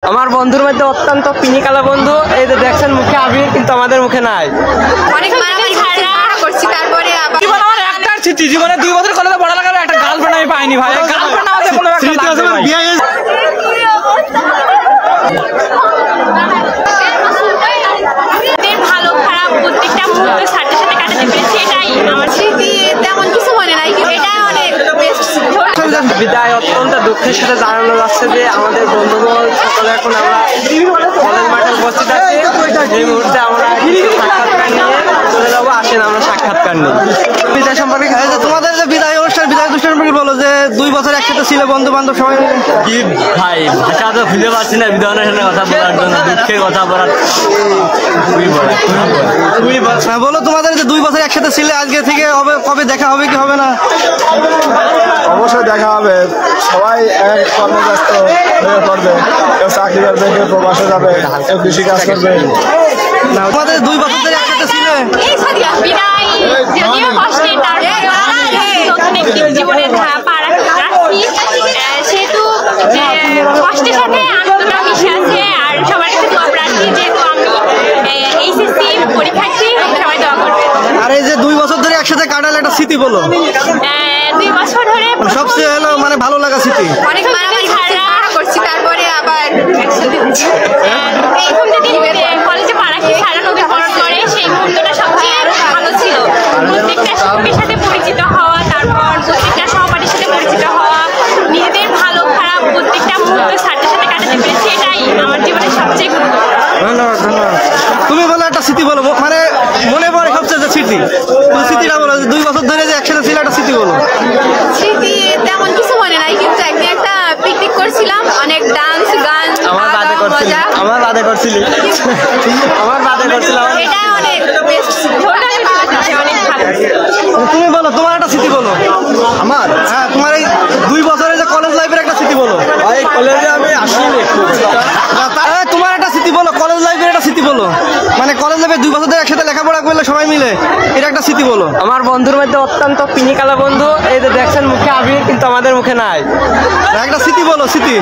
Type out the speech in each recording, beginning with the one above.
আমার বন্ধুর মধ্যে অত্যন্ত পিনিকালা বন্ধু, এই যে দেখছেন মুখে আবির, কিন্তু আমাদের মুখে নাই। অনেক মারামারি করছি, তারপরে আবার আমার একটা স্মৃতি, জীবনে 2 বছর কলেজে পড়ালেখার একটা গার্লফ্রেন্ড আমি পাইনি ভাই। গার্লফ্রেন্ড আমাদের কোনো একটা ভালো খারাপ প্রত্যেকটা মুহূর্ত সাথে সাথে কাটাতে পেরেছি, এটাই আমার স্মৃতি। তেমন কিছু মনে নাই, এটাই অনেক বেস্ট। বিদায় অত্যন্ত দুঃখের সাথে জানানো যাচ্ছে যে আমাদের বন্ধুগণ সকলে এখন আমরা কলেজ মাঠে উপস্থিত আছি। এই মুহূর্তে আমরা সাক্ষাৎকার নিয়ে চলে যাবো। আসেন আমরা সাক্ষাৎকার নিই। বিদায় সম্পর্কে তোমাদের যে বিদায় অনুষ্ঠান, বিদায় অনুষ্ঠান সম্পর্কে বলো যে 2 বছর একসাথে ছিল বন্ধু বান্ধব সবাই মিলে। কি ভাই ভাষা তো খুঁজে পাচ্ছি না বিদায় অনুষ্ঠানের কথা বলার জন্য, দুঃখের কথা বলার বলো তোমাদের যে 2 বছর একসাথে ছিলে, আজকে থেকে হবে, কবে দেখা হবে কি হবে না? অবশ্যই দেখা হবে। সবাই এক কর্মব্যস্ত হয়ে পড়বে, কেউ চাকরি করবে, কেউ প্রবাসে যাবে, কেউ কৃষি কাজ করবে। তোমাদের 2 বছর ধরে একসাথে ছিলে, যদিও কষ্টের, নতুন একটি জীবনের পা রাখছি, সেহেতু কষ্টের সাথে আনন্দটা মিশে আছে। আর সবার কাছে দোয়া প্রার্থী, যেহেতু আমি এইচএসসি পরীক্ষার্থী, সবাই দোয়া করবে। আর এই যে 2 বছর ধরে একসাথে কাটালে একটা স্মৃতি বলো। 2 বছর ধরে সবচেয়ে হলো মানে ভালো লাগা স্মৃতি। অনেক মারামারি করছি, তারপরে আবার প্রথম যেদিন কলেজে পা রাখি, সারা নবীকরণ করে, সেই মুহূর্তটা সবচেয়ে ভালো ছিল। প্রত্যেকটা শিক্ষকের সাথে পরিচিত হওয়া, তারপর প্রত্যেকটা সহপাঠীর সাথে পরিচিত হওয়া, নিজেদের ভালো খারাপ প্রত্যেকটা মুহূর্ত সাথে সাথে কাটাতে পেরেছি, এটাই আমার জীবনের সবচেয়ে গুরুত্বপূর্ণ। ধন্যবাদ, ধন্যবাদ। তুমি বলো একটা স্মৃতি বলো, মানে মনে পড়ে সবচেয়ে যে স্মৃতি, স্মৃতিটা বলো। 2 বছর ধরে যে একসাথে ছিল একটা স্মৃতি বলো। স্মৃতি তেমন কিছু মনে নাই, কিন্তু একদিন একটা পিকনিক করছিলাম, অনেক ডান্স গান, আমার বাদে করছিলাম, এটাই অনেক বেস্ট ছিল। অনেক ভালো। তুমি বলো তোমার একটা স্মৃতি বলো। আমার হ্যাঁ, তোমার এই 2 বছরের যে কলেজ লাইফের একটা স্মৃতি বলো। ভাই কলেজে আমি আসিনি। তোমার একটা স্মৃতি বলো, কলেজ লাইফের একটা স্মৃতি বলো। মানে কলেজ লাইফে 2 বছর ধরে একসাথে লেখাপড়া করলে সবাই মিলে, এটা একটা স্মৃতি বলো। আমার বন্ধুর মধ্যে অত্যন্ত পিনিকালা বন্ধু, এই যে দেখছেন মুখে আবির, কিন্তু আমাদের মুখে নাই। একটা স্মৃতি বলো, স্মৃতি।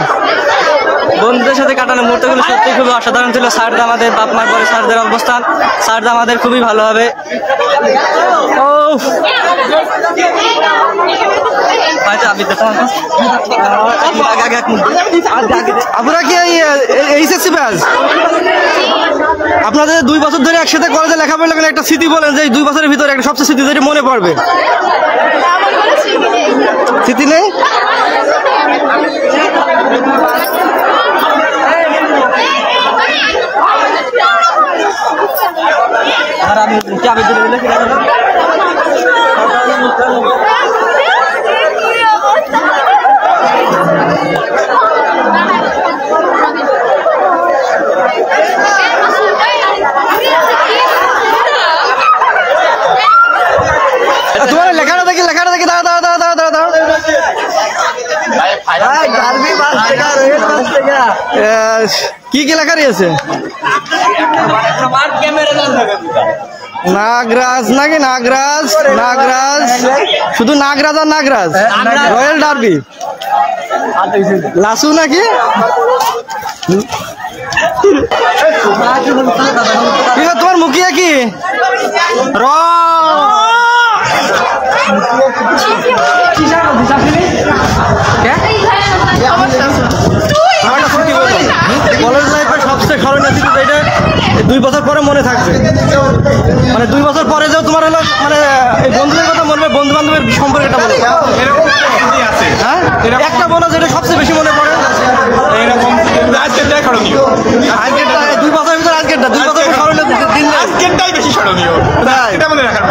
বন্ধুদের সাথে কাটানো মুহূর্তগুলো সত্যি খুবই অসাধারণ ছিল। স্যারদা আমাদের বাপ মার পরে স্যারদের অবস্থান, স্যারদা আমাদের খুবই ভালো হবে। আপনারা কি এইচএসসি ব্যাচ? আপনাদের 2 বছর ধরে একসাথে কলেজে লেখাপড়া করলে একটা স্মৃতি বলেন যে 2 বছরের ভিতরে একটা সবচেয়ে স্মৃতি যেটা মনে পড়বে। স্মৃতি নেই? তোমার লেখাটা দেখি, দাঁড়া। কি কি লেখা রয়েছে? নাগরাজ নাকি নাগরাজ, শুধু নাগরাজ আর নাগরাজ, রয়্যাল ডার্বি, লাসু নাকি? তোমার মুখিয়া কি? কলেজ লাইফের সবচেয়ে স্মরণীয় স্মৃতি যেটা 2 বছর পরে মনে থাকবে, মানে 2 বছর পরে যে তোমার হলো মানে এই বন্ধুদের কথা মনে হবে, বন্ধু বান্ধবের সম্পর্কটা বলো। হ্যাঁ, একটা বলো যেটা সবচেয়ে বেশি মনে পড়ে। আজকেরটাই স্মরণীয়। 2 বছরের ভিতরে আজকেরটা 2 বছর স্মরণীয় দিন, আজকেরটাই বেশি স্মরণীয়, এটা মনে রাখার।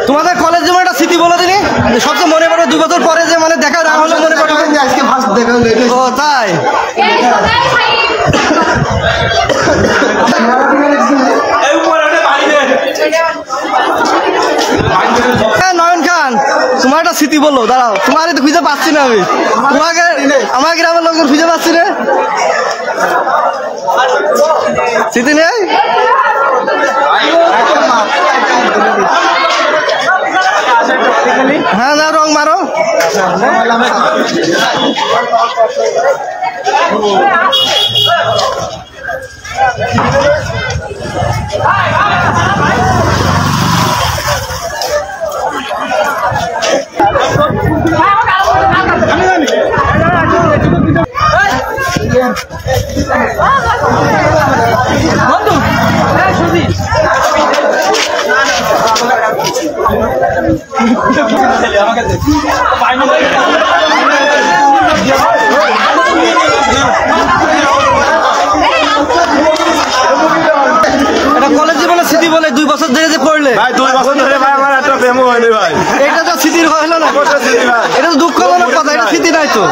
তোমাদের কলেজ যেমন একটা স্মৃতি বলো তিনি, সবচেয়ে মনে পড়ে 2 বছর পরে যে মানে দেখা না হলে মনে পড়ে আজকে ফার্স্ট দেখা হলো। ও তাই? নয়ন খান, তোমার একটা স্মৃতি বললো, দাঁড়াও, তোমার তো খুঁজে পাচ্ছি না আমি, তোমাকে আমার গ্রামের লোকজন খুঁজে পাচ্ছি না। স্মৃতি নেই? কলেজ জীবনের স্মৃতি বলে 2 বছর ধরে যে পড়লে ভাই 2 বছর ধরে ভাই আমার একটা প্রেমও হয়নি ভাই। এটা তো স্মৃতির হলো না, স্মৃতি ভাই। এটা তো দুঃখজনক কথা, এটা স্মৃতি নাই তো।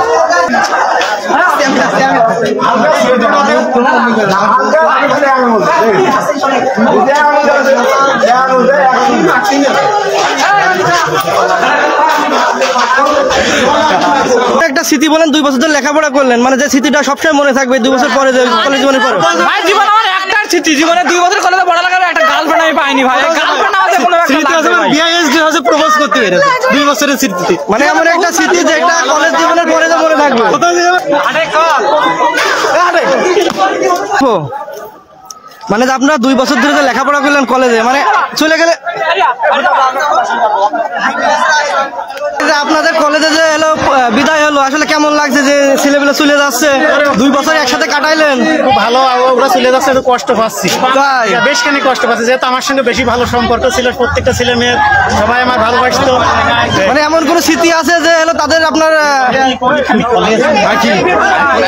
একটা স্মৃতি বলেন 2 বছর ধরে লেখাপড়া করলেন, মানে যে স্মৃতিটা সবসময় মনে থাকবে 2 বছর পরে যে কলেজ জীবনে পরে। ভাই জীবন আমার একটার স্মৃতি, জীবনে 2 বছর কলেজে পড়ালেখার একটা গার্লফ্রেন্ড আমি পাইনি ভাই। গার্লফ্রেন্ড আমাদের কোনো একটা স্মৃতি আছে বিআইএসডি হাউসে প্রপোজ করতে পেরেছে 2 বছরের স্মৃতি, মানে এমন একটা স্মৃতি যে একটা কলেজ জীবনের পরে যে মনে থাকবে। মানে যে আপনারা 2 বছর ধরে যে লেখাপড়া করলেন কলেজে, মানে চলে গেলে যে আপনাদের কলেজে যে এলো বিদায় হলো, আসলে কেমন লাগছে যে ছেলেবেলা চলে যাচ্ছে? 2 বছর একসাথে কাটাইলেন, খুব ভালো। ওরা চলে যাচ্ছে, একটু কষ্ট পাচ্ছি, তাই বেশ খানি কষ্ট পাচ্ছি, যেহেতু আমার সঙ্গে বেশি ভালো সম্পর্ক ছিল। প্রত্যেকটা ছেলে মেয়ে সবাই আমার ভালোবাসতো। মানে এমন কোন স্মৃতি আছে যে হলো তাদের আপনার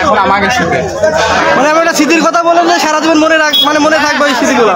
এখন আমাকে সাথে মানে আমি একটা স্মৃতির কথা বলেন যে সারা জীবন মনে থাকবে ওই স্মৃতিগুলো?